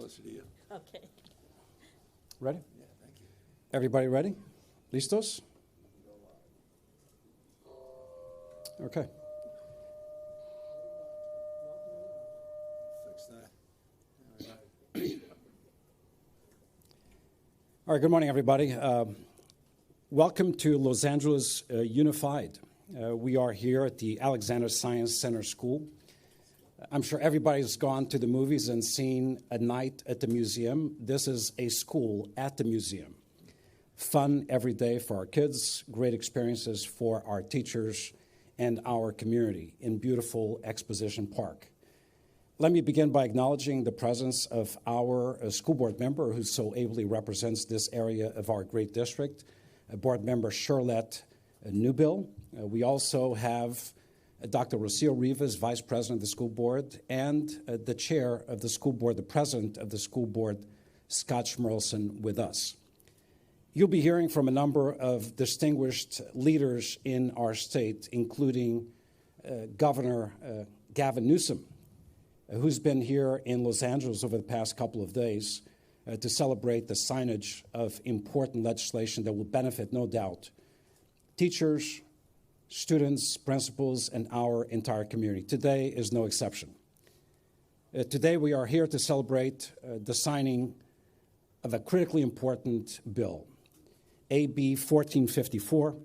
closer to you. Okay. Ready? Yeah, thank you. Everybody ready? Listos? Okay. Fix that. All right, good morning, everybody. Welcome to Los Angeles Unified. We are here at the Alexander Science Center School. I'm sure everybody's gone to the movies and seen A Night at the Museum. This is a school at the museum. Fun every day for our kids, great experiences for our teachers and our community in beautiful Exposition Park. Let me begin by acknowledging the presence of our school board member who so ably represents this area of our great district, board member Charlotte Newbill. We also have Dr. Rocio Rivas, Vice President of the school board, and the chair of the school board, the president of the school board, Scott Schmerlson, with us. You'll be hearing from a number of distinguished leaders in our state, including Governor Gavin Newsom, who's been here in Los Angeles over the past couple of days to celebrate the signage of important legislation that will benefit, no doubt, teachers, students, principals, and our entire community. Today is no exception. Today we are here to celebrate the signing of a critically important bill, AB 1454,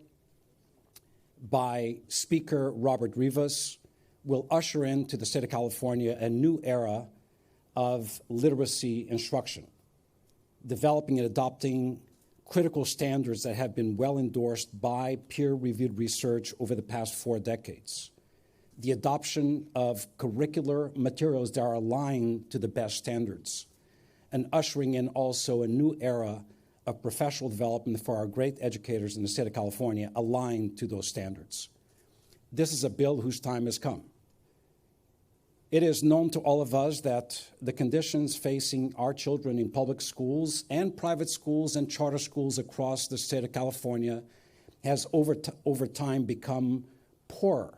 by Speaker Robert Rivas, will usher into the state of California a new era of literacy instruction, developing and adopting critical standards that have been well endorsed by peer-reviewed research over the past 4 decades. The adoption of curricular materials that are aligned to the best standards, and ushering in also a new era of professional development for our great educators in the state of California aligned to those standards. This is a bill whose time has come. It is known to all of us that the conditions facing our children in public schools and private schools and charter schools across the state of California has over time become poorer.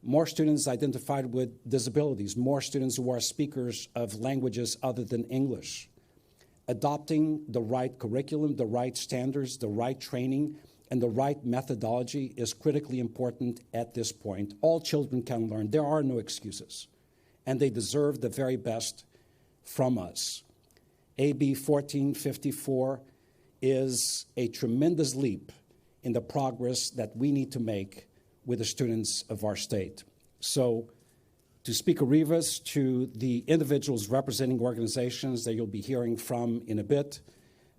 More students identified with disabilities, more students who are speakers of languages other than English. Adopting the right curriculum, the right standards, the right training, and the right methodology is critically important at this point. All children can learn. There are no excuses, and they deserve the very best from us. AB 1454 is a tremendous leap in the progress that we need to make with the students of our state. So, to Speaker Rivas, to the individuals representing organizations that you'll be hearing from in a bit,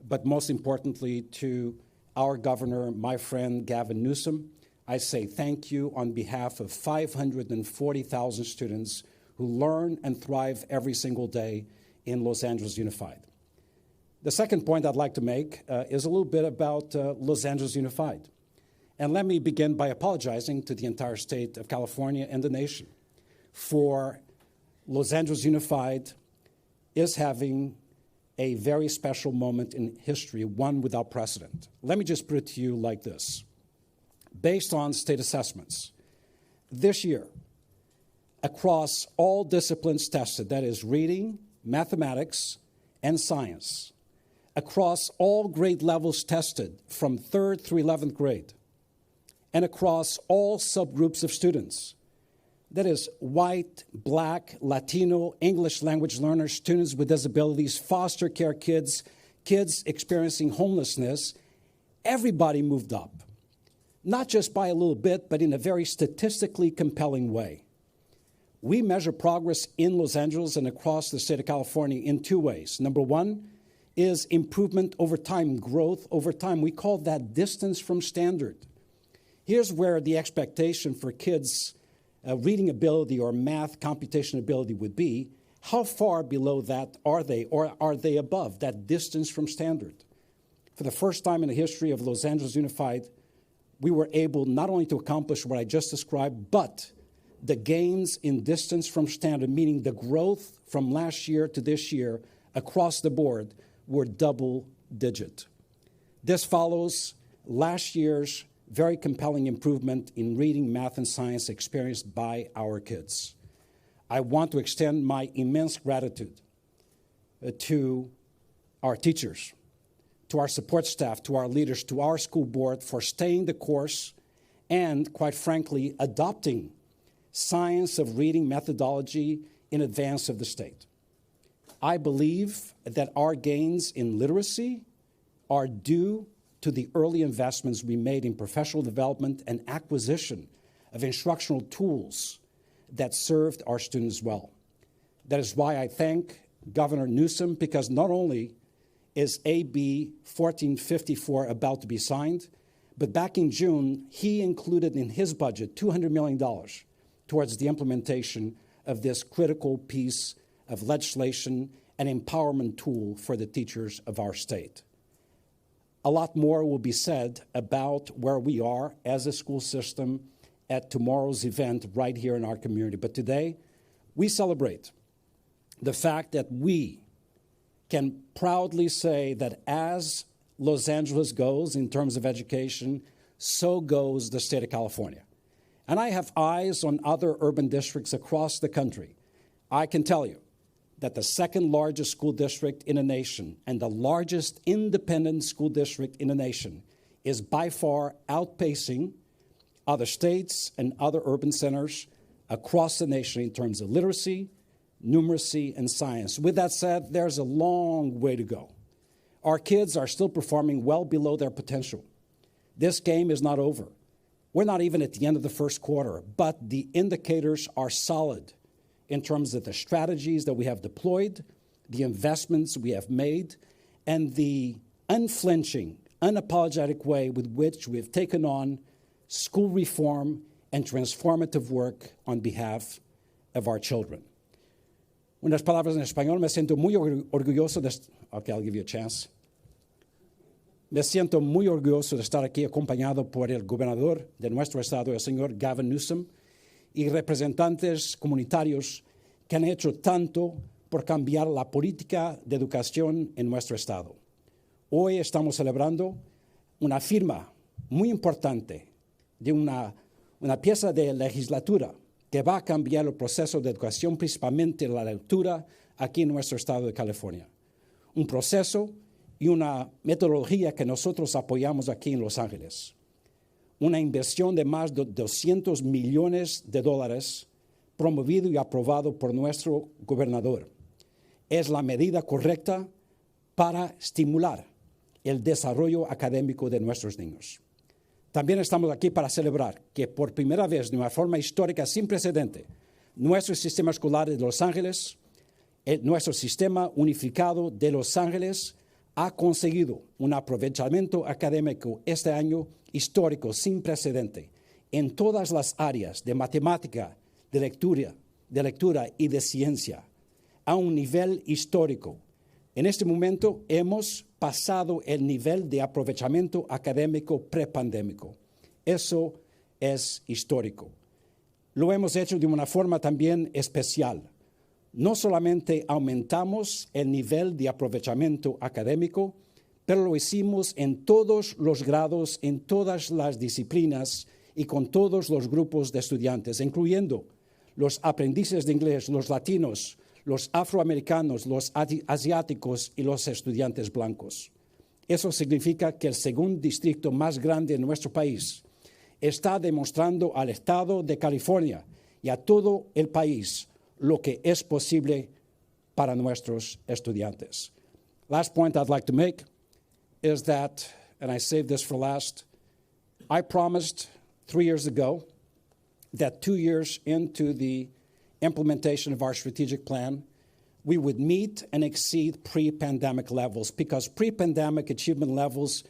but most importantly to our governor, my friend Gavin Newsom, I say thank you on behalf of 540,000 students who learn and thrive every single day in Los Angeles Unified. The second point I'd like to make is a little bit about Los Angeles Unified. And let me begin by apologizing to the entire state of California and the nation for Los Angeles Unified is having a very special moment in history, one without precedent. Let me just put it to you like this. Based on state assessments, this year, across all disciplines tested, that is reading, mathematics, and science, across all grade levels tested from 3rd through 11th grade, and across all subgroups of students, that is white, black, Latino, English language learners, students with disabilities, foster care kids, kids experiencing homelessness, everybody moved up. Not just by a little bit, but in a very statistically compelling way. We measure progress in Los Angeles and across the state of California in 2 ways. Number one is improvement over time, growth over time. We call that distance from standard. Here's where the expectation for kids' reading ability or math computation ability would be. How far below that are they, or are they above that distance from standard? For the first time in the history of Los Angeles Unified, we were able not only to accomplish what I just described, but the gains in distance from standard, meaning the growth from last year to this year across the board, were double digit. This follows last year's very compelling improvement in reading, math, and science experienced by our kids. I want to extend my immense gratitude to our teachers, to our support staff, to our leaders, to our school board for staying the course and, quite frankly, adopting science of reading methodology in advance of the state. I believe that our gains in literacy are due to the early investments we made in professional development and acquisition of instructional tools that served our students well. That is why I thank Governor Newsom, because not only is AB 1454 about to be signed, but back in June, he included in his budget $200 million towards the implementation of this critical piece of legislation and empowerment tool for the teachers of our state. A lot more will be said about where we are as a school system at tomorrow's event right here in our community. But today, we celebrate the fact that we can proudly say that as Los Angeles goes in terms of education, so goes the state of California. And I have eyes on other urban districts across the country. I can tell you that the second largest school district in the nation and the largest independent school district in the nation is by far outpacing other states and other urban centers across the nation in terms of literacy, numeracy, and science. With that said, there's a long way to go. Our kids are still performing well below their potential. This game is not over. We're not even at the end of the first quarter, but the indicators are solid in terms of the strategies that we have deployed, the investments we have made, and the unflinching, unapologetic way with which we have taken on school reform and transformative work on behalf of our children. Unas palabras en español, me siento muy orgulloso de... Okay, I'll give you a chance. Me siento muy orgulloso de estar aquí acompañado por el gobernador de nuestro estado, el señor Gavin Newsom, y representantes comunitarios que han hecho tanto por cambiar la política de educación en nuestro estado. Hoy estamos celebrando una firma muy importante de una pieza de legislatura que va a cambiar el proceso de educación, principalmente la lectura, aquí en nuestro estado de California. Un proceso y una metodología que nosotros apoyamos aquí en Los Ángeles. Una inversión de más de $200 millones promovido y aprobado por nuestro gobernador. Es la medida correcta para estimular el desarrollo académico de nuestros niños. También estamos aquí para celebrar que por primera vez, de una forma histórica sin precedente, nuestro sistema escolar de Los Ángeles, nuestro sistema unificado de Los Ángeles, ha conseguido un aprovechamiento académico este año histórico sin precedente en todas las áreas de matemática, de lectura y de ciencia, a un nivel histórico. En este momento hemos pasado el nivel de aprovechamiento académico prepandémico. Eso es histórico. Lo hemos hecho de una forma también especial. No solamente aumentamos el nivel de aprovechamiento académico, pero lo hicimos en todos los grados, en todas las disciplinas y con todos los grupos de estudiantes, incluyendo los aprendices de inglés, los latinos, los afroamericanos, los asiáticos y los estudiantes blancos. Eso significa que el segundo distrito más grande en nuestro país está demostrando al estado de California y a todo el país lo que es posible para nuestros estudiantes. Last point I'd like to make is that, and I saved this for last, I promised 3 years ago that 2 years into the implementation of our strategic plan, we would meet and exceed pre-pandemic levels, because pre-pandemic achievement levels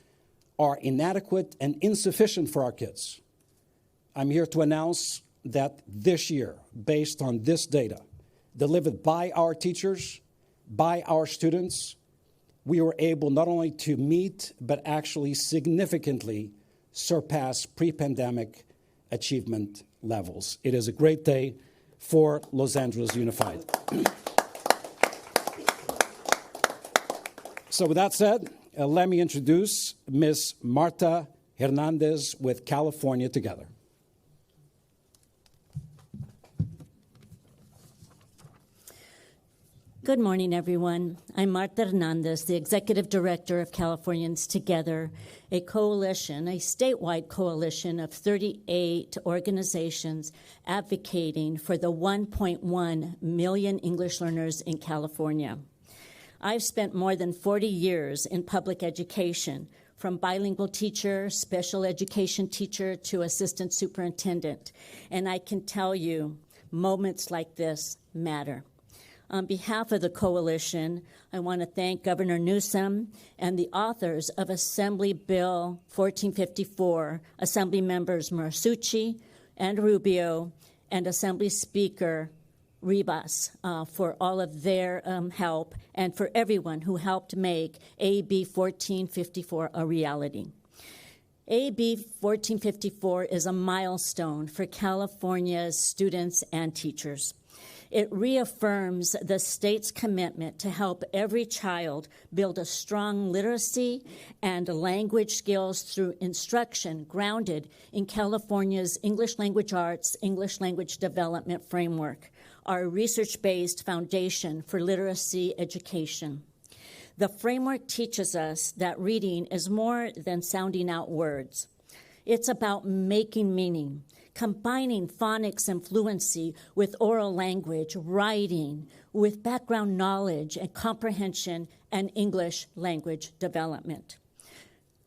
are inadequate and insufficient for our kids. I'm here to announce that this year, based on this data, delivered by our teachers, by our students, we were able not only to meet, but actually significantly surpass pre-pandemic achievement levels. It is a great day for Los Angeles Unified. So with that said, let me introduce Ms. Marta Hernandez with California Together. Good morning, everyone. I'm Marta Hernandez, the Executive Director of Californians Together, a coalition, a statewide coalition of 38 organizations advocating for the 1.1 million English learners in California. I've spent more than 40 years in public education, from bilingual teacher, special education teacher, to assistant superintendent, and I can tell you, moments like this matter. On behalf of the coalition, I want to thank Governor Newsom and the authors of Assembly Bill 1454, Assembly members Marsucci and Rubio, and Assembly Speaker Rivas for all of their help, and for everyone who helped make AB 1454 a reality. AB 1454 is a milestone for California's students and teachers. It reaffirms the state's commitment to help every child build a strong literacy and language skills through instruction grounded in California's English Language Arts, English Language Development Framework, our research-based foundation for literacy education. The framework teaches us that reading is more than sounding out words. It's about making meaning, combining phonics and fluency with oral language, writing, with background knowledge and comprehension and English language development.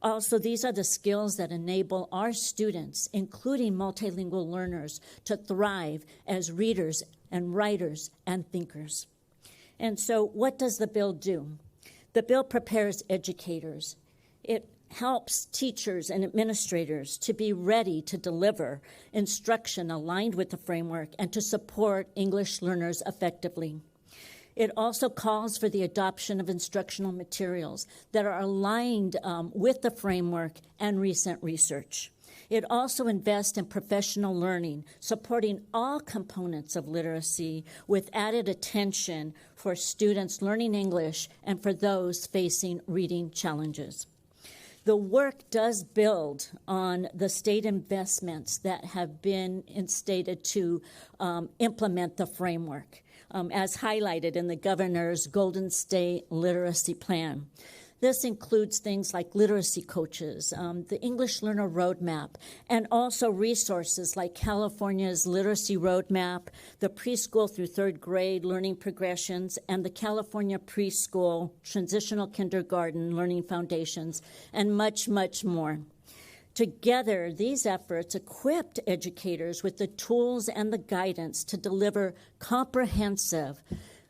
Also, these are the skills that enable our students, including multilingual learners, to thrive as readers and writers and thinkers. And so what does the bill do? The bill prepares educators. It helps teachers and administrators to be ready to deliver instruction aligned with the framework and to support English learners effectively. It also calls for the adoption of instructional materials that are aligned with the framework and recent research. It also invests in professional learning, supporting all components of literacy with added attention for students learning English and for those facing reading challenges. The work does build on the state investments that have been instated to implement the framework, as highlighted in the governor's Golden State Literacy Plan. This includes things like literacy coaches, the English Learner Roadmap, and also resources like California's Literacy Roadmap, the preschool through third grade learning progressions, and the California Preschool Transitional Kindergarten Learning Foundations, and much, much more. Together, these efforts equipped educators with the tools and the guidance to deliver comprehensive,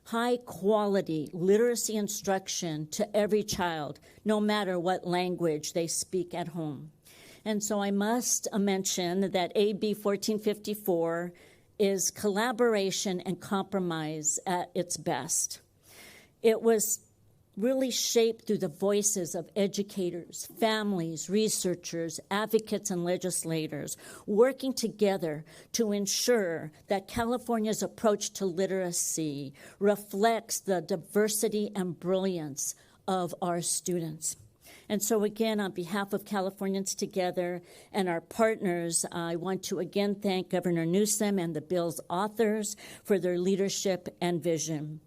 high-quality literacy instruction to every child, no matter what language they speak at home. And so I must mention that AB 1454 is collaboration and compromise at its best. It was really shaped through the voices of educators, families, researchers, advocates, and legislators working together to ensure that California's approach to literacy reflects the diversity and brilliance of our students. And so again, on behalf of Californians Together and our partners, I want to again thank Governor Newsom and the bill's authors for their leadership and vision.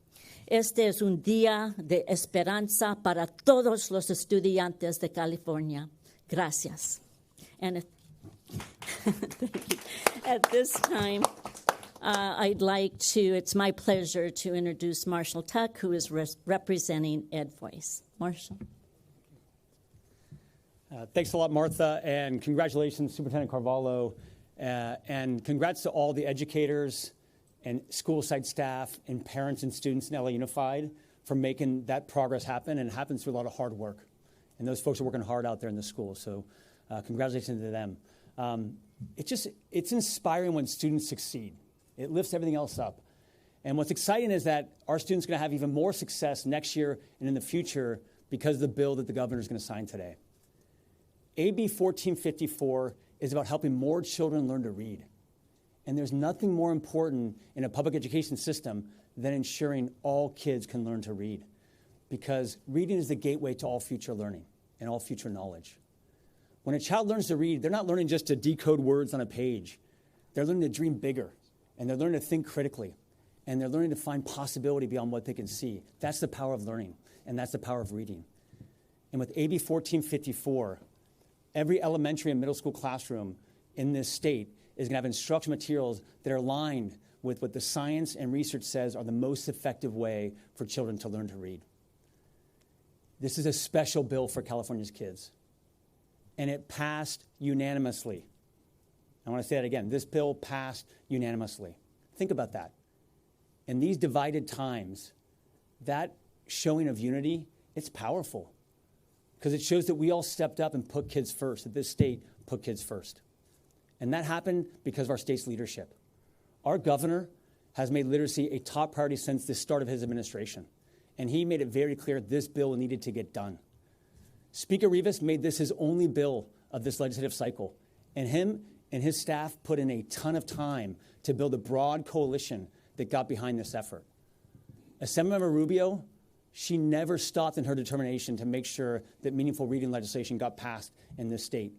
Este es un día de esperanza para todos los estudiantes de California. Gracias. And thank you. At this time, it's my pleasure to introduce Marshall Tuck, who is representing EdVoice. Marshall. Thanks a lot, Martha, and congratulations, Superintendent Carvalho, and congrats to all the educators and school site staff and parents and students in LA Unified for making that progress happen, and it happens through a lot of hard work. And those folks are working hard out there in the school, so congratulations to them. It's inspiring when students succeed. It lifts everything else up. And what's exciting is that our students are going to have even more success next year and in the future because of the bill that the governor is going to sign today. AB 1454 is about helping more children learn to read. And there's nothing more important in a public education system than ensuring all kids can learn to read, because reading is the gateway to all future learning and all future knowledge. When a child learns to read, they're not learning just to decode words on a page. They're learning to dream bigger, and they're learning to think critically. and they're learning to find possibility beyond what they can see. That's the power of learning, and that's the power of reading. And with AB 1454, every elementary and middle school classroom in this state is going to have instructional materials that are aligned with what the science and research says are the most effective way for children to learn to read. This is a special bill for California's kids, and it passed unanimously. I want to say that again. This bill passed unanimously. Think about that. In these divided times, that showing of unity, it's powerful because it shows that we all stepped up and put kids first, that this state put kids first. And that happened because of our state's leadership. Our governor has made literacy a top priority since the start of his administration. And he made it very clear this bill needed to get done. Speaker Rivas made this his only bill of this legislative cycle. And him and his staff put in a ton of time to build a broad coalition that got behind this effort. Assemblymember Rubio, she never stopped in her determination to make sure that meaningful reading legislation got passed in this state.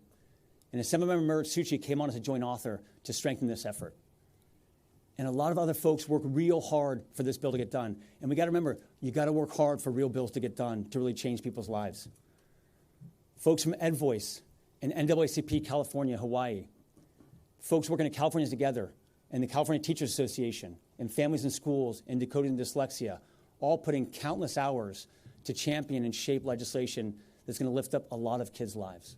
And Assemblymember Merritt-Succi came on as a joint author to strengthen this effort. And a lot of other folks work real hard for this bill to get done. And we got to remember, you got to work hard for real bills to get done to really change people's lives. Folks from EdVoice and NAACP California, Hawaii, folks working at Californians Together and the California Teachers Association and Families in Schools and Decoding Dyslexia, all putting countless hours to champion and shape legislation that's going to lift up a lot of kids' lives.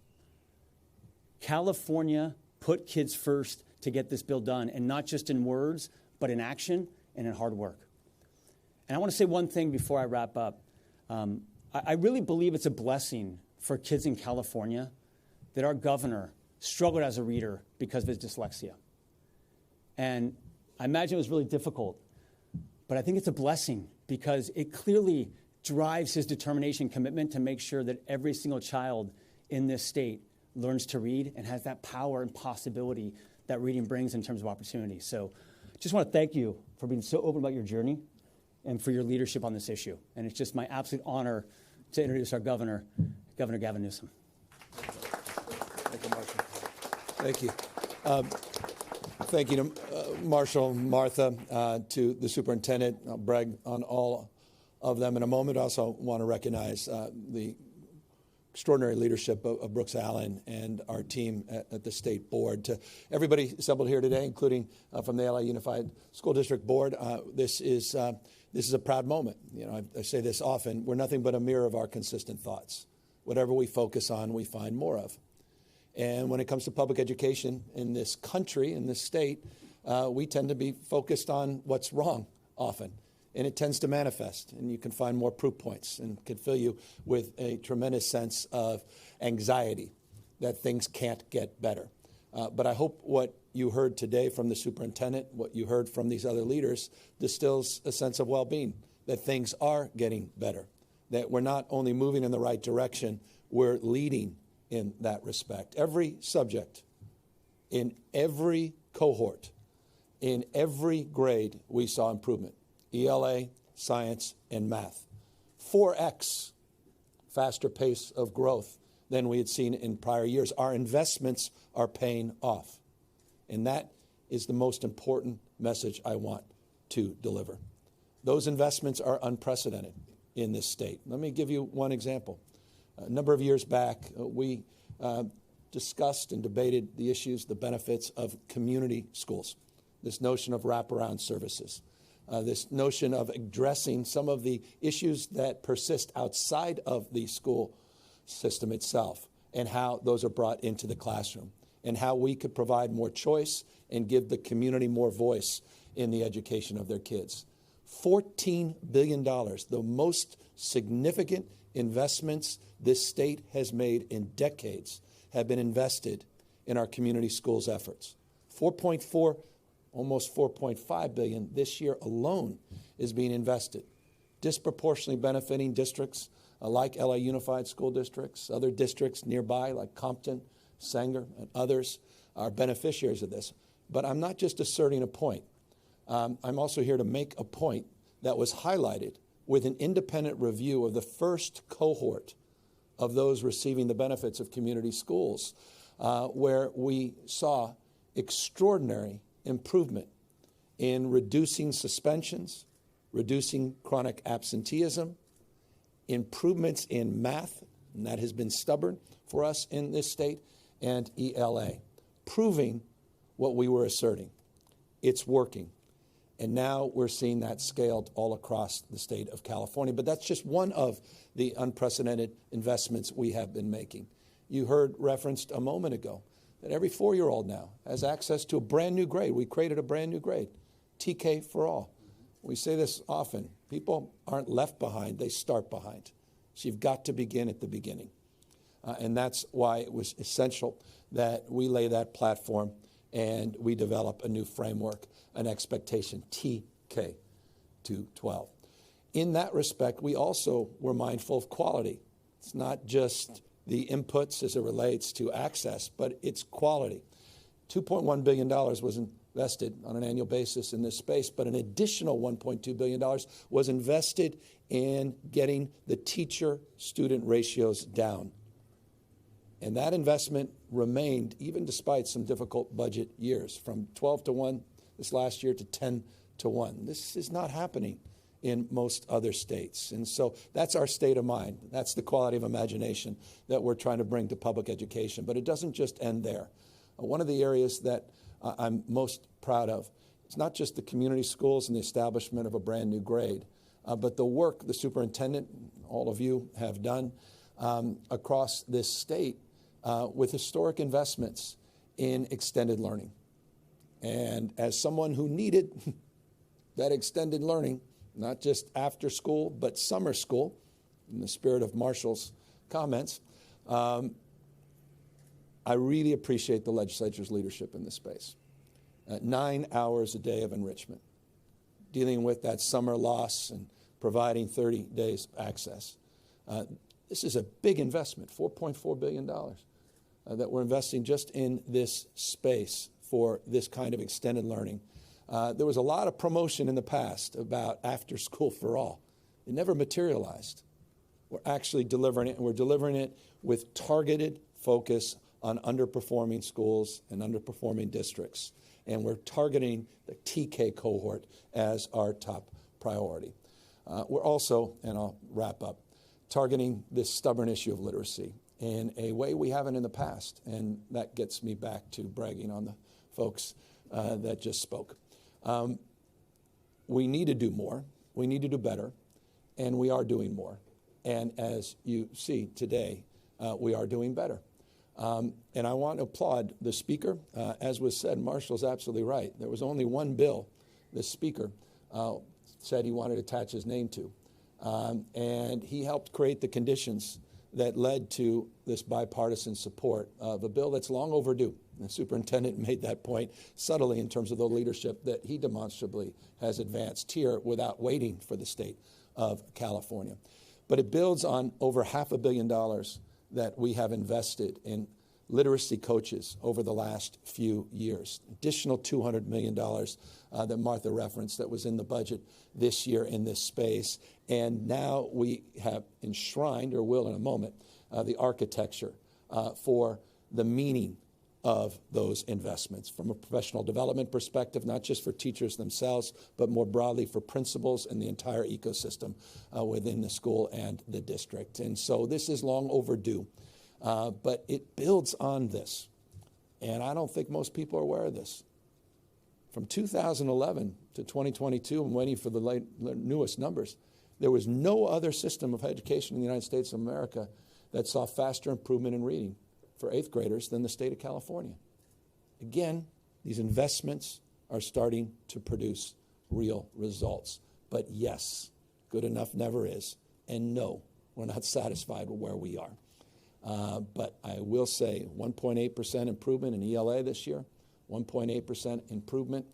California put kids first to get this bill done, and not just in words, but in action and in hard work. And I want to say one thing before I wrap up. I really believe it's a blessing for kids in California that our governor struggled as a reader because of his dyslexia. And I imagine it was really difficult, but I think it's a blessing because it clearly drives his determination, commitment to make sure that every single child in this state learns to read and has that power and possibility that reading brings in terms of opportunity. So just want to thank you for being so open about your journey and for your leadership on this issue. And it's just my absolute honor to introduce our governor, Governor Gavin Newsom. Thank you, Marshall. Thank you. Thank you to Marshall, Martha, to the superintendent. I'll brag on all of them in a moment. I also want to recognize the extraordinary leadership of Brooks Allen and our team at the state board. To everybody assembled here today, including from the LA Unified School District Board, this is a proud moment. You know, I say this often: we're nothing but a mirror of our consistent thoughts. Whatever we focus on, we find more of. And when it comes to public education in this country, in this state, we tend to be focused on what's wrong often. And it tends to manifest, and you can find more proof points and can fill you with a tremendous sense of anxiety that things can't get better. But I hope what you heard today from the superintendent, what you heard from these other leaders, distills a sense of well-being, that things are getting better, that we're not only moving in the right direction, we're leading in that respect. Every subject, in every cohort, in every grade, we saw improvement. ELA, science, and math. 4x faster pace of growth than we had seen in prior years. Our investments are paying off. And that is the most important message I want to deliver. Those investments are unprecedented in this state. Let me give you one example. A number of years back, we discussed and debated the issues, the benefits of community schools, this notion of wraparound services. This notion of addressing some of the issues that persist outside of the school system itself and how those are brought into the classroom and how we could provide more choice and give the community more voice in the education of their kids. $14 billion, the most significant investments this state has made in decades, have been invested in our community schools efforts. 4.4 almost $4.5 billion this year alone is being invested, disproportionately benefiting districts like LA Unified School Districts, other districts nearby like Compton, Sanger, and others are beneficiaries of this. But I'm not just asserting a point. I'm also here to make a point that was highlighted with an independent review of the first cohort of those receiving the benefits of community schools, where we saw extraordinary improvement in reducing suspensions, reducing chronic absenteeism, improvements in math, and that has been stubborn for us in this state, and ELA, proving what we were asserting. It's working. And now we're seeing that scaled all across the state of California. But that's just one of the unprecedented investments we have been making. You heard referenced a moment ago that every 4-year-old now has access to a brand new grade. We created a brand new grade, TK for all. We say this often. People aren't left behind, they start behind. So you've got to begin at the beginning. And that's why it was essential that we lay that platform and we develop a new framework, an expectation, TK to 12. In that respect, we also were mindful of quality. It's not just the inputs as it relates to access, but it's quality. $2.1 billion was invested on an annual basis in this space, but an additional $1.2 billion was invested in getting the teacher-student ratios down. And that investment remained, even despite some difficult budget years, from 12 to 1 this last year to 10 to 1. This is not happening in most other states. And so that's our state of mind. That's the quality of imagination that we're trying to bring to public education. But it doesn't just end there. One of the areas that I'm most proud of is not just the community schools and the establishment of a brand new grade, but the work the superintendent, all of you have done across this state with historic investments in extended learning. And as someone who needed that extended learning, not just after school, but summer school, in the spirit of Marshall's comments, I really appreciate the legislature's leadership in this space. 9 hours a day of enrichment, dealing with that summer loss and providing 30 days access. This is a big investment, $4.4 billion that we're investing just in this space for this kind of extended learning. There was a lot of promotion in the past about after school for all. It never materialized. We're actually delivering it, and we're delivering it with targeted focus on underperforming schools and underperforming districts. And we're targeting the TK cohort as our top priority. We're also, and I'll wrap up, targeting this stubborn issue of literacy in a way we haven't in the past. And that gets me back to bragging on the folks that just spoke. We need to do more. We need to do better. And we are doing more. And as you see today, we are doing better. And I want to applaud the Speaker. As was said, Marshall's absolutely right. There was only one bill the Speaker said he wanted to attach his name to. And he helped create the conditions that led to this bipartisan support of a bill that's long overdue. The superintendent made that point subtly in terms of the leadership that he demonstrably has advanced here without waiting for the state of California. But it builds on over $500 million that we have invested in literacy coaches over the last few years. Additional $200 million that Martha referenced that was in the budget this year in this space. And now we have enshrined, or will in a moment, the architecture for the meaning of those investments from a professional development perspective, not just for teachers themselves, but more broadly for principals and the entire ecosystem within the school and the district. And so this is long overdue, but it builds on this. And I don't think most people are aware of this. From 2011 to 2022, I'm waiting for the newest numbers, there was no other system of education in the United States of America that saw faster improvement in reading for 8th graders than the state of California. Again, these investments are starting to produce real results. But yes, good enough never is. And no, we're not satisfied with where we are. But I will say 1.8% improvement in ELA this year, 1.8% improvement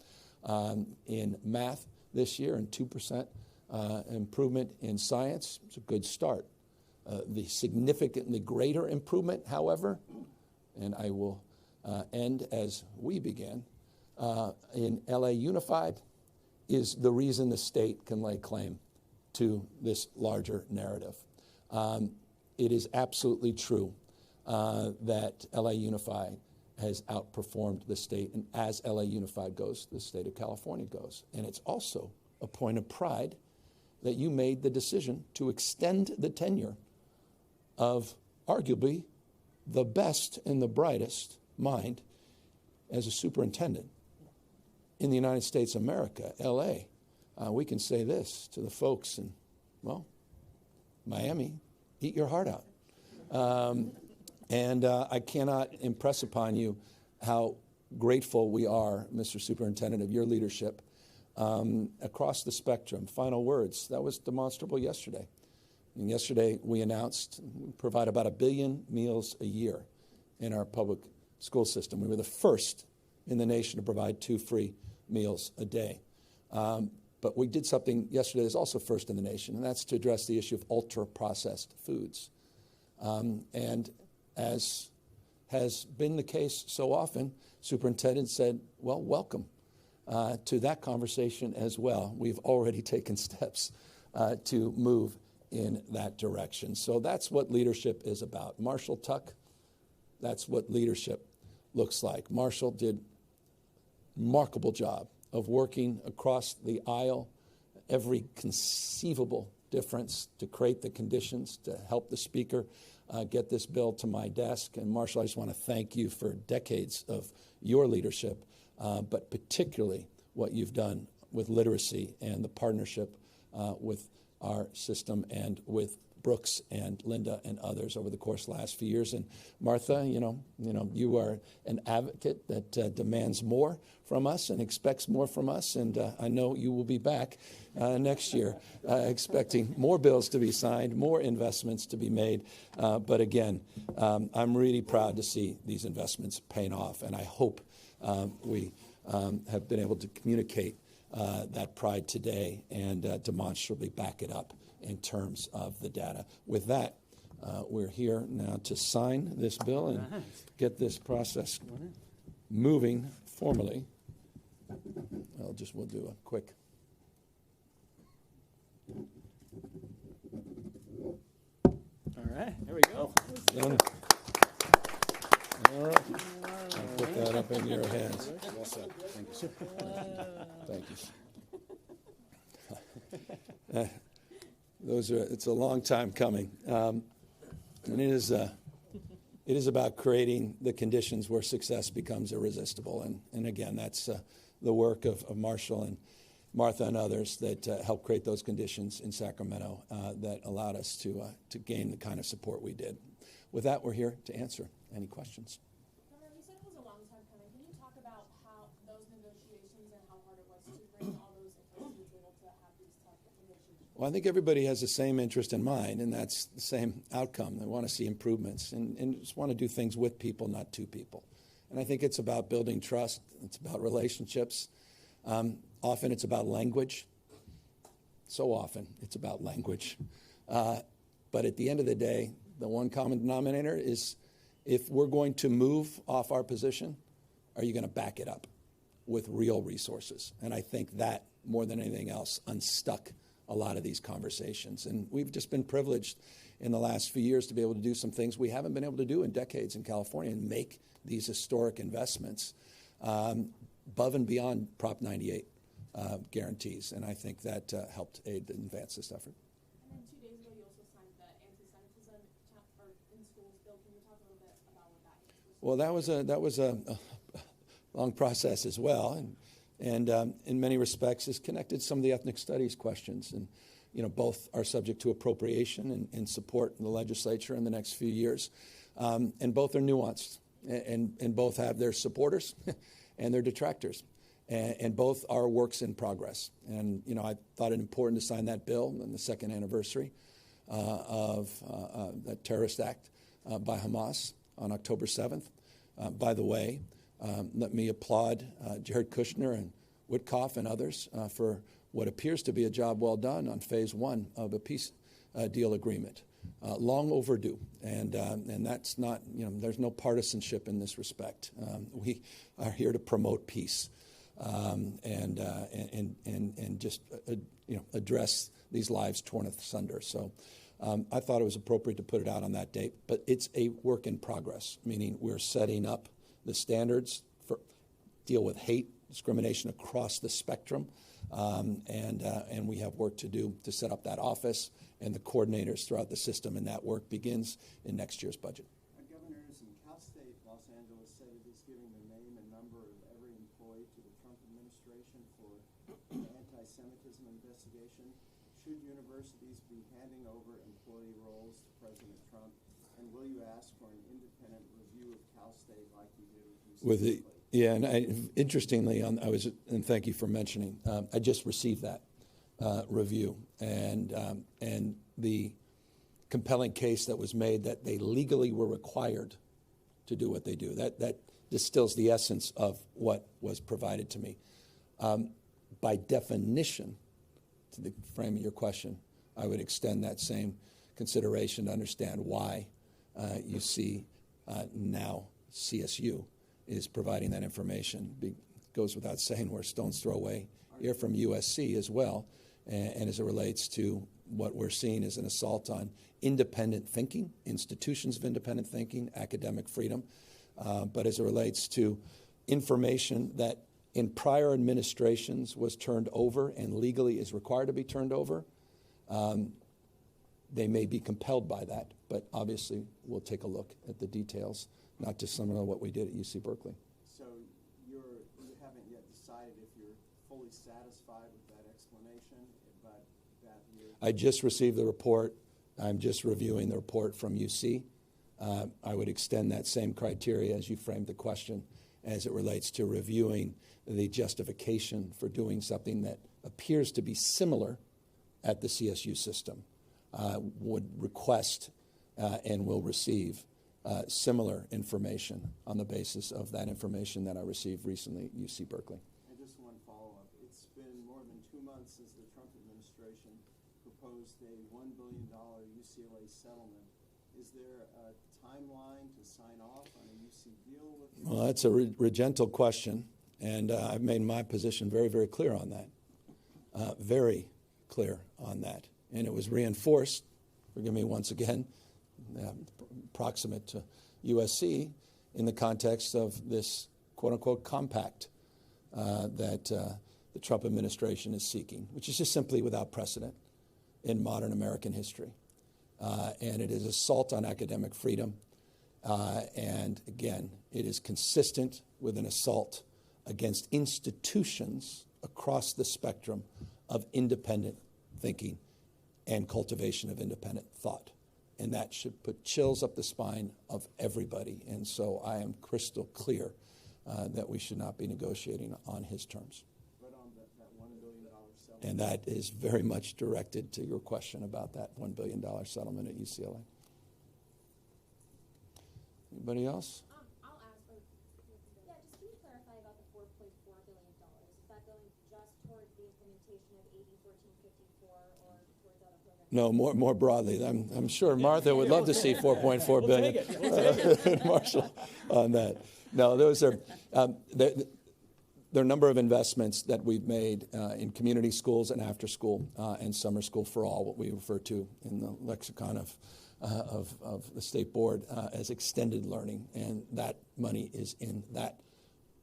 in math this year, and 2% improvement in science. It's a good start. The significantly greater improvement, however, and I will end as we began, in LA Unified is the reason the state can lay claim to this larger narrative. It is absolutely true that LA Unified has outperformed the state, and as LA Unified goes, the state of California goes. And it's also a point of pride that you made the decision to extend the tenure of arguably the best and the brightest mind as a superintendent in the United States of America, LA. We can say this to the folks in, well, Miami, eat your heart out. And I cannot impress upon you how grateful we are, Mr. Superintendent, of your leadership across the spectrum. Final words, that was demonstrable yesterday. And yesterday we announced we provide about 1 billion meals a year in our public school system. We were the first in the nation to provide 2 free meals a day. But we did something yesterday that's also first in the nation, and that's to address the issue of ultra-processed foods. And as has been the case so often, superintendent said, well, welcome to that conversation as well. We've already taken steps to move in that direction. So that's what leadership is about. Marshall Tuck, that's what leadership looks like. Marshall did a remarkable job of working across the aisle, every conceivable difference to create the conditions to help the speaker get this bill to my desk. And Marshall, I just want to thank you for decades of your leadership, but particularly what you've done with literacy and the partnership with our system and with Brooks and Linda and others over the course of the last few years. And Martha, you are an advocate that demands more from us and expects more from us. And I know you will be back next year expecting more bills to be signed, more investments to be made. But again, I'm really proud to see these investments paying off. And I hope we have been able to communicate that pride today and demonstrably back it up in terms of the data. With that, we're here now to sign this bill and get this process moving formally. We'll do a quick. All right, there we go. Done. All right. I'll put that up in your hands. Well said. Thank you, sir. Thank you. It's a long time coming. And it is about creating the conditions where success becomes irresistible. And again, that's the work of Marshall and Martha and others that helped create those conditions in Sacramento that allowed us to gain the kind of support we did. With that, we're here to answer any questions. Governor, you said it was a long time coming. Can you talk about how those negotiations and how hard it was to bring all those interests to the table to have these tough negotiations? Well, I think everybody has the same interest in mind, and that's the same outcome. They want to see improvements and just want to do things with people, not to people. And I think it's about building trust. It's about relationships. Often it's about language. So often it's about language. But at the end of the day, the one common denominator is if we're going to move off our position, are you going to back it up with real resources? And I think that, more than anything else, unstuck a lot of these conversations. And we've just been privileged in the last few years to be able to do some things we haven't been able to do in decades in California and make these historic investments above and beyond Prop 98 guarantees. And I think that helped aid and advance this effort. And then 2 days ago, you also signed the anti-Semitism in schools bill. Can you talk a little bit about what that is? Well, that was a long process as well, and in many respects is connected to some of the ethnic studies questions. And both are subject to appropriation and support in the legislature in the next few years, and both are nuanced, and both have their supporters and their detractors. And both are works in progress. And, I thought it important to sign that bill on the second anniversary of that terrorist act by Hamas on October 7th. By the way, let me applaud Jared Kushner and Witkoff and others for what appears to be a job well done on phase one of a peace deal agreement. Long overdue, and that's not, there's no partisanship in this respect. We are here to promote peace. And just address these lives torn asunder. So I thought it was appropriate to put it out on that date, but it's a work in progress, meaning we're setting up the standards for deal with hate, discrimination across the spectrum, and we have work to do to set up that office and the coordinators throughout the system, and that work begins in next year's budget. Governors in Cal State Los Angeles said it is giving the name and number of every employee to the Trump administration for an anti-Semitism investigation. Should universities be handing over employee roles to President Trump? And will you ask for an independent review of Cal State like you did with UC Berkeley? Yeah, and interestingly, and thank you for mentioning, I just received that review, and the compelling case that was made that they legally were required to do what they do. That distills the essence of what was provided to me. By definition, to the frame of your question, I would extend that same consideration to understand why you see now CSU is providing that information. It goes without saying we're a stone's throw away here from USC as well, and as it relates to what we're seeing as an assault on independent thinking, institutions of independent thinking, academic freedom, but as it relates to information that in prior administrations was turned over and legally is required to be turned over, they may be compelled by that, but obviously we'll take a look at the details, not dissimilar to what we did at UC Berkeley. So you haven't yet decided if you're fully satisfied with that explanation, but that you're... I just received the report. I'm just reviewing the report from UC. I would extend that same criteria as you framed the question as it relates to reviewing the justification for doing something that appears to be similar at the CSU system. Would request and will receive similar information on the basis of that information that I received recently at UC Berkeley. And just one follow-up. It's been more than 2 months since the Trump administration proposed a $1 billion UCLA settlement. Is there a timeline to sign off on a UC deal with you? Well, that's a regental question, and I've made my position very, very clear on that. Very clear on that. And it was reinforced, forgive me once again, proximate to USC, in the context of this quote-unquote compact that the Trump administration is seeking, which is just simply without precedent in modern American history. And it is assault on academic freedom. And again, it is consistent with an assault against institutions across the spectrum of independent thinking and cultivation of independent thought. And that should put chills up the spine of everybody. And so I am crystal clear that we should not be negotiating on his terms. But on that $1 billion settlement? And that is very much directed to your question about that $1 billion settlement at UCLA. Anybody else? I'll ask. Yeah, just can you clarify about the $4.4 billion? Is that going just towards the implementation of AB 1454 or towards other programs? No, more broadly. I'm sure Martha would love to see $4.4 billion. We'll take it. Marshall, on that. No, those are there are a number of investments that we've made in community schools and after school and summer school for all, what we refer to in the lexicon of the state board as extended learning, and that money is in that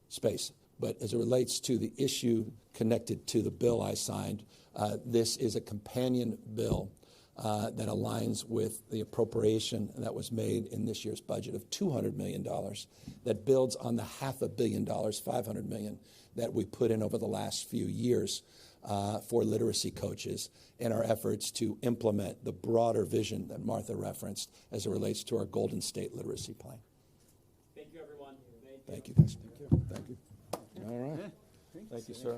space. But as it relates to the issue connected to the bill I signed, this is a companion bill that aligns with the appropriation that was made in this year's budget of $200 million that builds on the $500 million, $500 million, that we put in over the last few years for literacy coaches and our efforts to implement the broader vision that Martha referenced as it relates to our Golden State Literacy Plan. Thank you, everyone. Thank you, guys. Thank you. All right. Thank you, sir.